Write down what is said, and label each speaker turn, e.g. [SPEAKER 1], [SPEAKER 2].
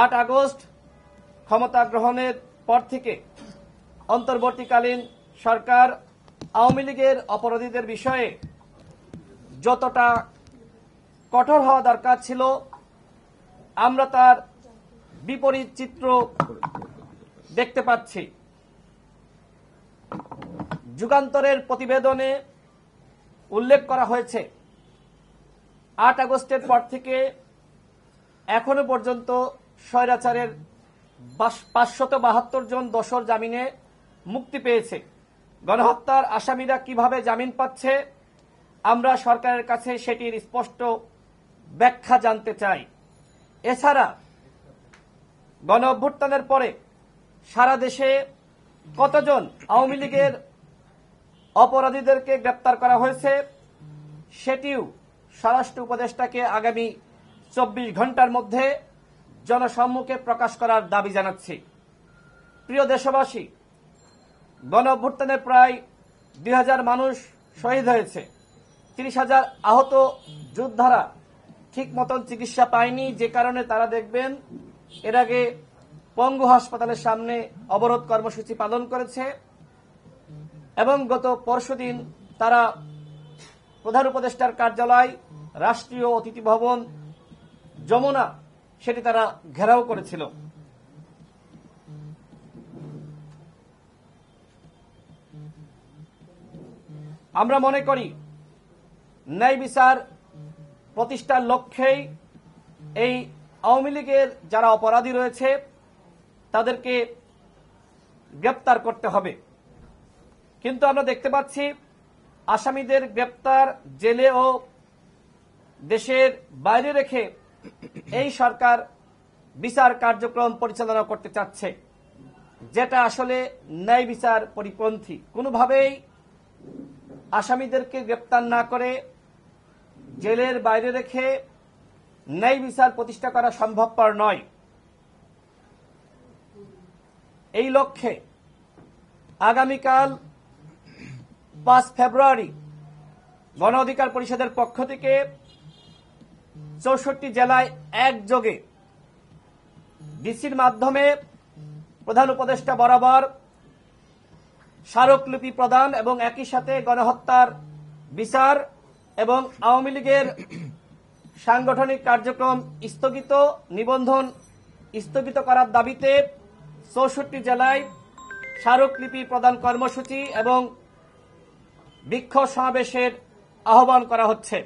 [SPEAKER 1] 8 August ক্ষমতা গ্রহণের পর থেকে অন্তর্বর্তীকালীন সরকার আওয়ামী লীগের অপরাধীদের বিষয়ে যতটা কঠোর হওয়া দরকার ছিল আমরা তার বিপরীত চিত্র দেখতে পাচ্ছি। যুগান্তরের প্রতিবেদনে উল্লেখ করা হয়েছে 8 আগস্টের পর থেকে এখনো পর্যন্ত স্বৈরাচারের 572 জন দোষর জামিনে মুক্তি পেয়েছে। গণহত্যার আসামিরা কিভাবে জামিন পাচ্ছে আমরা সরকারের কাছে সেটির স্পষ্ট ব্যাখ্যা জানতে চাই। এছাড়া গণ অভ্যুত্থানের পরে সারা দেশে কতজন আওয়ামী লীগের অপরাধীদেরকে গ্রেপ্তার করা হয়েছে সেটিও স্বরাষ্ট্র উপদেষ্টাকে আগামী 24 ঘন্টার মধ্যে জনসম্মুখে প্রকাশ করার দাবি জানাচ্ছি। প্রিয় দেশবাসী, গণ অভ্যুত্থানে প্রায় 2000 মানুষ শহীদ হয়েছে, 30,000 আহত যোদ্ধারা ঠিক মতন চিকিৎসা পায়নি, যে কারণে তারা দেখবেন এর আগে পঙ্গু হাসপাতালের সামনে অবরোধ কর্মসূচি পালন করেছে এবং গত পরশুদিন তারা প্রধান উপদেষ্টার কার্যালয়, রাষ্ট্রীয় অতিথি ভবন, যমুনা সেটি তারা ঘেরাও করেছিল। আমরা মনে করি ন্যায় বিচার প্রতিষ্ঠার লক্ষ্যেই এই আওয়ামী লীগের যারা অপরাধী রয়েছে তাদেরকে গ্রেপ্তার করতে হবে। কিন্তু আমরা দেখতে পাচ্ছি আসামিদের গ্রেপ্তার জেলে ও দেশের বাইরে রেখে এই সরকার বিচার কার্যক্রম পরিচালনা করতে চাচ্ছে, যেটা আসলে ন্যায় বিচার পরিপন্থী। কোনোভাবেই আসামিদেরকে গ্রেপ্তার না করে জেলের বাইরে রেখে ন্যায় বিচার প্রতিষ্ঠা করা সম্ভবপর নয়। এই লক্ষ্যে আগামীকাল 5 ফেব্রুয়ারি গণ অধিকার পরিষদের পক্ষ থেকে 64 জেলায় একযোগে ডিসির মাধ্যমে প্রধান উপদেষ্টা বরাবর স্মারকলিপি প্রদান এবং একই সাথে গণহত্যার বিচার এবং আওয়ামী লীগের সাংগঠনিক কার্যক্রম স্থগিত, নিবন্ধন স্থগিত করার দাবিতে 64 জেলায় স্মারকলিপি প্রদান কর্মসূচি এবং বিক্ষোভ সমাবেশের আহ্বান করা হচ্ছে।